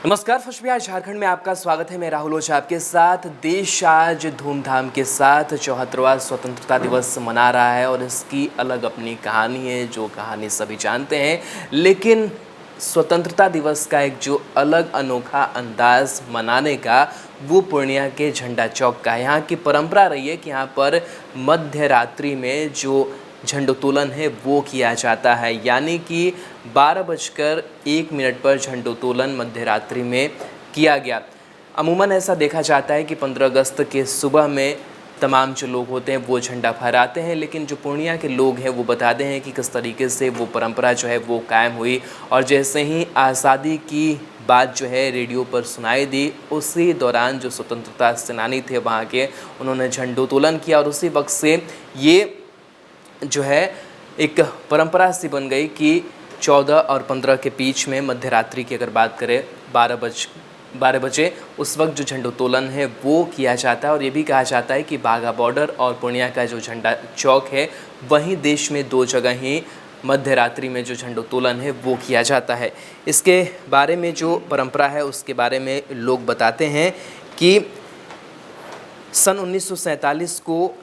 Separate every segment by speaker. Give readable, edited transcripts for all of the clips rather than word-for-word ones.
Speaker 1: नमस्कार फर्स्ट बिहार झारखंड में आपका स्वागत है। मैं राहुल ओझा आपके साथ। देश आज धूमधाम के साथ 74वां स्वतंत्रता दिवस मना रहा है और इसकी अलग अपनी कहानी है, जो कहानी सभी जानते हैं। लेकिन स्वतंत्रता दिवस का एक जो अलग अनोखा अंदाज मनाने का, वो पूर्णिया के झंडा चौक का है। यहाँ की परंपरा रही है कि यहाँ पर मध्य रात्रि में जो झंडोत्तोलन है वो किया जाता है, यानी कि 12:01 पर झंडोत्तोलन मध्य रात्रि में किया गया। अमूमन ऐसा देखा जाता है कि 15 अगस्त के सुबह में तमाम जो लोग होते हैं वो झंडा फहराते हैं, लेकिन जो पूर्णिया के लोग हैं वो बताते हैं कि किस तरीके से वो परंपरा जो है वो कायम हुई। और जैसे ही आज़ादी की बात जो है रेडियो पर सुनाई दी, उसी दौरान जो स्वतंत्रता सेनानी थे वहाँ के, उन्होंने झंडोत्तोलन किया और उसी वक्त से ये जो है एक परंपरा सी बन गई कि 14 और 15 के बीच में मध्य रात्रि की अगर बात करें 12 बजे उस वक्त जो झंडोत्तोलन है वो किया जाता है। और ये भी कहा जाता है कि बाघा बॉर्डर और पूर्णिया का जो झंडा चौक है, वहीं देश में 2 जगह ही मध्य रात्रि में जो झंडोत्तोलन है वो किया जाता है। इसके बारे में जो परंपरा है उसके बारे में लोग बताते हैं कि सन 1947 को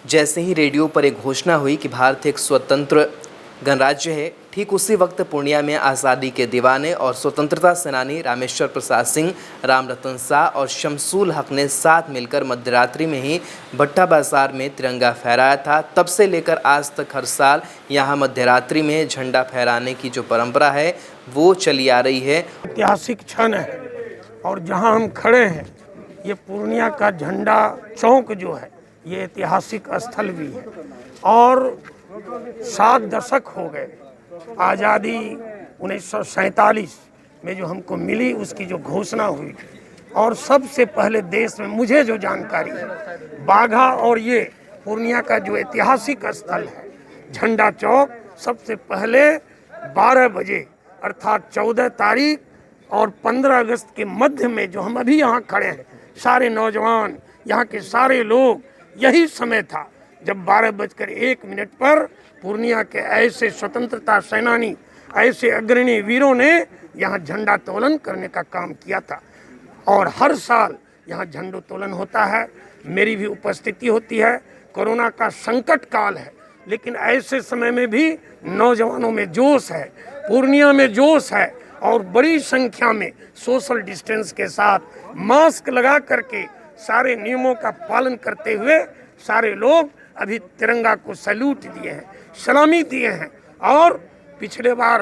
Speaker 1: जैसे ही रेडियो पर एक घोषणा हुई कि भारत एक स्वतंत्र गणराज्य है, ठीक उसी वक्त पूर्णिया में आज़ादी के दीवाने और स्वतंत्रता सेनानी रामेश्वर प्रसाद सिंह, राम रतन शाह और शमसूल हक ने साथ मिलकर मध्यरात्रि में ही भट्टा बाजार में तिरंगा फहराया था। तब से लेकर आज तक हर साल यहाँ मध्यरात्रि में झंडा फहराने की जो परंपरा है वो चली आ रही है।
Speaker 2: ऐतिहासिक क्षण है और जहाँ हम खड़े हैं ये पूर्णिया का झंडा चौक जो है ये ऐतिहासिक स्थल भी है। और 7 दशक हो गए आज़ादी 1947 में जो हमको मिली, उसकी जो घोषणा हुई। और सबसे पहले देश में मुझे जो जानकारी है, बाघा और ये पूर्णिया का जो ऐतिहासिक स्थल है झंडा चौक, सबसे पहले 12 बजे अर्थात 14 तारीख और 15 अगस्त के मध्य में जो हम अभी यहाँ खड़े हैं, सारे नौजवान, यहाँ के सारे लोग, यही समय था जब 12:01 पर पूर्णिया के ऐसे स्वतंत्रता सेनानी, ऐसे अग्रणी वीरों ने यहाँ झंडोत्तोलन करने का काम किया था। और हर साल यहाँ झंडोत्तोलन होता है, मेरी भी उपस्थिति होती है। कोरोना का संकट काल है, लेकिन ऐसे समय में भी नौजवानों में जोश है, पूर्णिया में जोश है और बड़ी संख्या में सोशल डिस्टेंस के साथ मास्क लगा करके सारे नियमों का पालन करते हुए सारे लोग अभी तिरंगा को सैल्यूट दिए हैं, सलामी दिए हैं। और पिछले बार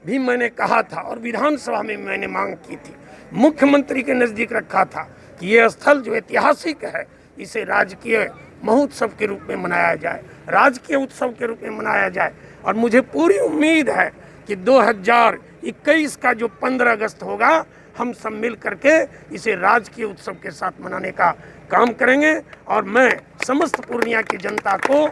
Speaker 2: भी मैंने कहा था और विधानसभा में मैंने मांग की थी, मुख्यमंत्री के नज़दीक रखा था कि ये स्थल जो ऐतिहासिक है इसे राजकीय महोत्सव के रूप में मनाया जाए, राजकीय उत्सव के रूप में मनाया जाए। और मुझे पूरी उम्मीद है कि 2021 का जो 15 अगस्त होगा, हम सब मिल करके इसे राजकीय उत्सव के साथ मनाने का काम करेंगे। और मैं समस्त पूर्णिया की जनता को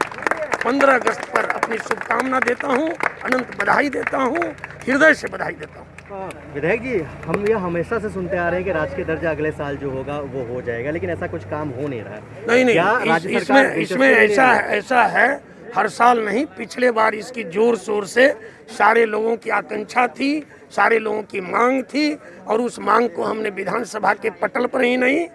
Speaker 2: 15 अगस्त पर अपनी शुभकामना देता हूं, अनंत बधाई देता हूं, हृदय से बधाई देता हूं।
Speaker 3: विधायक जी, हम यह हमेशा से सुनते आ रहे हैं कि राजकीय दर्जा अगले साल जो होगा वो हो जाएगा, लेकिन ऐसा कुछ काम हो नहीं रहा है।
Speaker 2: नहीं, इसमें ऐसा है, हर साल नहीं, पिछले बार इसकी जोर शोर से सारे लोगों की आकांक्षा थी, सारे लोगों की मांग थी। और उस मांग को हमने विधानसभा के पटल पर ही नहीं,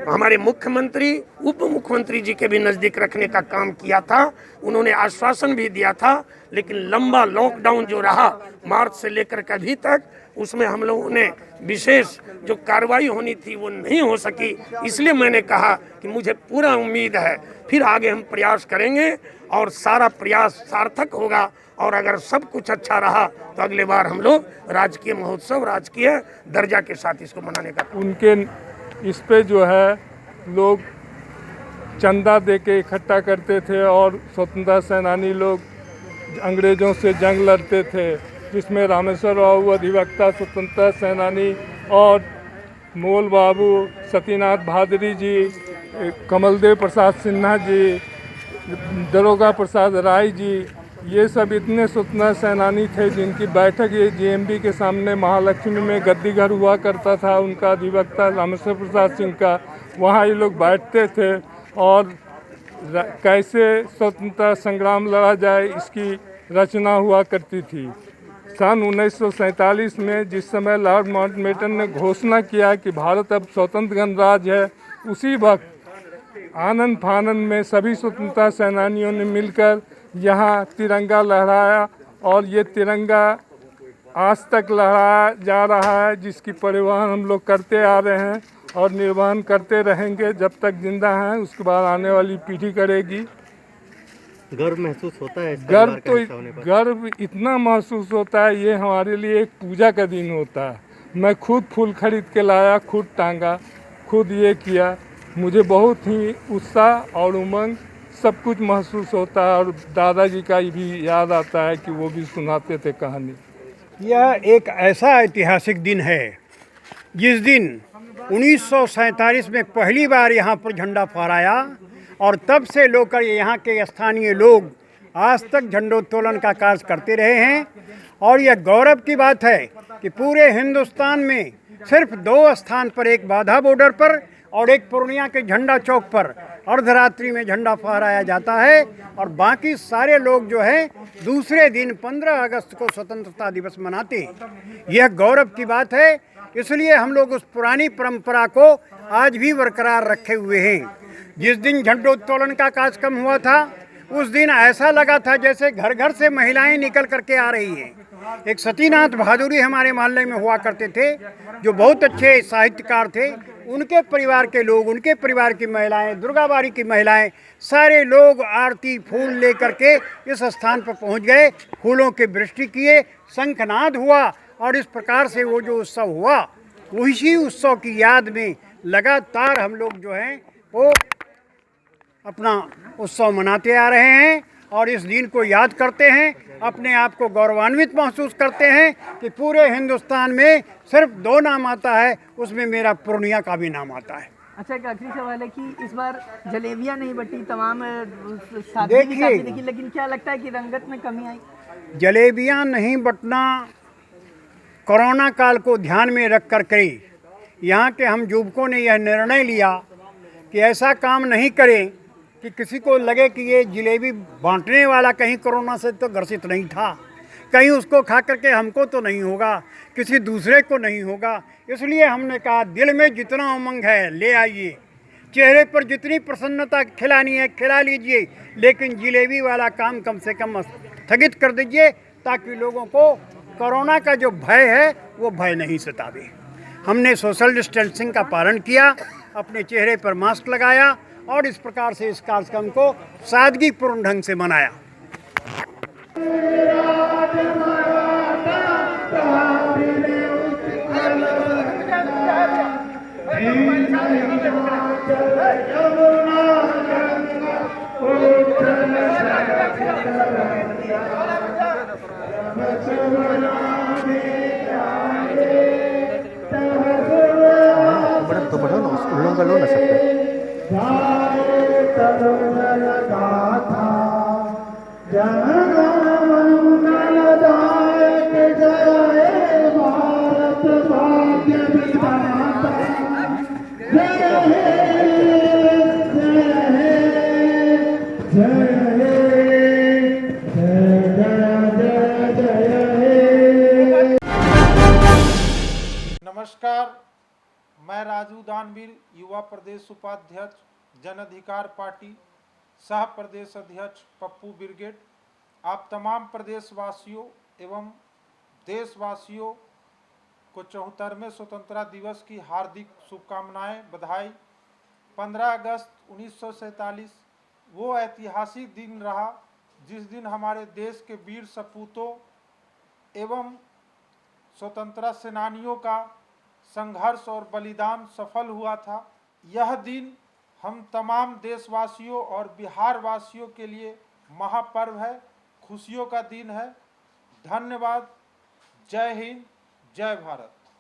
Speaker 2: हमारे मुख्यमंत्री, उप मुख्यमंत्री जी के भी नज़दीक रखने का काम किया था। उन्होंने आश्वासन भी दिया था, लेकिन लंबा लॉकडाउन जो रहा मार्च से लेकर के अभी तक, उसमें हम लोगों ने विशेष जो कार्रवाई होनी थी वो नहीं हो सकी। इसलिए मैंने कहा कि मुझे पूरा उम्मीद है फिर आगे हम प्रयास करेंगे और सारा प्रयास सार्थक होगा। और अगर सब कुछ अच्छा रहा तो अगले बार हम लोग राजकीय महोत्सव, राजकीय दर्जा के साथ इसको मनाने का,
Speaker 4: उनके इस पे जो है लोग चंदा दे के इकट्ठा करते थे और स्वतंत्रता सेनानी लोग अंग्रेज़ों से जंग लड़ते थे, जिसमें रामेश्वर बाबू अधिवक्ता स्वतंत्रता सेनानी और मोल बाबू, सतीनाथ भादरी जी, कमलदेव प्रसाद सिन्हा जी, दरोगा प्रसाद राय जी, ये सब इतने स्वतंत्रता सेनानी थे जिनकी बैठक ये जीएमबी के सामने महालक्ष्मी में गद्दी घर हुआ करता था, उनका अधिवक्ता रामेश्वर प्रसाद सिंह का, वहाँ ये लोग बैठते थे और कैसे स्वतंत्रता संग्राम लड़ा जाए इसकी रचना हुआ करती थी। सन 1947 में जिस समय लॉर्ड माउंटबेटन ने घोषणा किया कि भारत अब स्वतंत्र गणराज्य है, उसी वक्त आनंद फानन में सभी स्वतंत्रता सेनानियों ने मिलकर यहाँ तिरंगा लहराया और ये तिरंगा आज तक लहराया जा रहा है, जिसकी परिवहन हम लोग करते आ रहे हैं और निर्वहन करते रहेंगे जब तक जिंदा हैं। उसके बाद आने वाली पीढ़ी करेगी।
Speaker 3: गर्व महसूस होता है इस
Speaker 4: गर्व
Speaker 3: परिवार का हिस्सा होने पर?
Speaker 4: गर्व इतना महसूस होता है, ये हमारे लिए एक पूजा का दिन होता है। मैं खुद फूल खरीद के लाया, खुद टांगा, खुद ये किया। मुझे बहुत ही उत्साह और उमंग सब कुछ महसूस होता है और दादाजी का भी याद आता है कि वो भी सुनाते थे कहानी।
Speaker 5: यह एक ऐसा ऐतिहासिक दिन है जिस दिन 1947 में पहली बार यहाँ पर झंडा फहराया और तब से लेकर यहाँ के स्थानीय लोग आज तक झंडोत्तोलन का कार्य करते रहे हैं। और यह गौरव की बात है कि पूरे हिंदुस्तान में सिर्फ 2 स्थान पर, एक बाधा बॉर्डर पर और एक पूर्णिया के झंडा चौक पर अर्धरात्रि में झंडा फहराया जाता है और बाकी सारे लोग जो है दूसरे दिन 15 अगस्त को स्वतंत्रता दिवस मनाते हैं। यह गौरव की बात है, इसलिए हम लोग उस पुरानी परंपरा को आज भी बरकरार रखे हुए हैं। जिस दिन झंडोत्तोलन का कार्यक्रम हुआ था उस दिन ऐसा लगा था जैसे घर घर से महिलाएं निकल करके आ रही हैं। एक सतीनाथ बहादुरी हमारे मोहल्ले में हुआ करते थे, जो बहुत अच्छे साहित्यकार थे। उनके परिवार के लोग, उनके परिवार की महिलाएं, दुर्गाबाड़ी की महिलाएं, सारे लोग आरती फूल लेकर के इस स्थान पर पहुंच गए, फूलों की वृष्टि किए, शंखनाद हुआ और इस प्रकार से वो जो उत्सव हुआ, उसी उत्सव की याद में लगातार हम लोग जो हैं वो अपना उत्सव मनाते आ रहे हैं और इस दिन को याद करते हैं। अपने आप को गौरवान्वित महसूस करते हैं कि पूरे हिंदुस्तान में सिर्फ 2 नाम आता है, उसमें मेरा पूर्णिया का भी नाम आता है।
Speaker 6: अच्छा, एक आखिरी सवाल है कि इस बार जलेबियां नहीं बटी, तमाम सादगी भी काफी देखी, लेकिन क्या लगता है कि रंगत में कमी आई?
Speaker 5: जलेबियां नहीं बटना कोरोना काल को ध्यान में रख कर के यहाँ के हम युवकों ने यह निर्णय लिया कि ऐसा काम नहीं करें कि किसी को लगे कि ये जलेबी बांटने वाला कहीं कोरोना से तो ग्रसित नहीं था, कहीं उसको खा करके हमको तो नहीं होगा, किसी दूसरे को नहीं होगा। इसलिए हमने कहा दिल में जितना उमंग है ले आइए, चेहरे पर जितनी प्रसन्नता खिलानी है खिला लीजिए, लेकिन जलेबी वाला काम कम से कम स्थगित कर दीजिए ताकि लोगों को कोरोना का जो भय है वो भय नहीं सतावे। हमने सोशल डिस्टेंसिंग का पालन किया, अपने चेहरे पर मास्क लगाया और इस प्रकार से इस कार्यक्रम को सादगीपूर्ण ढंग से मनाया।
Speaker 3: तो बढ़ो ना, उन लोगों का लो ना सकते।
Speaker 7: नमस्कार, मैं राजू दानवीर, युवा प्रदेश उपाध्यक्ष, जन अधिकार पार्टी, सह प्रदेश अध्यक्ष पप्पू ब्रिगेड, आप तमाम प्रदेशवासियों एवं देशवासियों को 74वें स्वतंत्रता दिवस की हार्दिक शुभकामनाएं, बधाई। 15 अगस्त 1947 वो ऐतिहासिक दिन रहा जिस दिन हमारे देश के वीर सपूतों एवं स्वतंत्रता सेनानियों का संघर्ष और बलिदान सफल हुआ था। यह दिन हम तमाम देशवासियों और बिहार वासियों के लिए महापर्व है, खुशियों का दिन है। धन्यवाद। जय हिंद, जय भारत।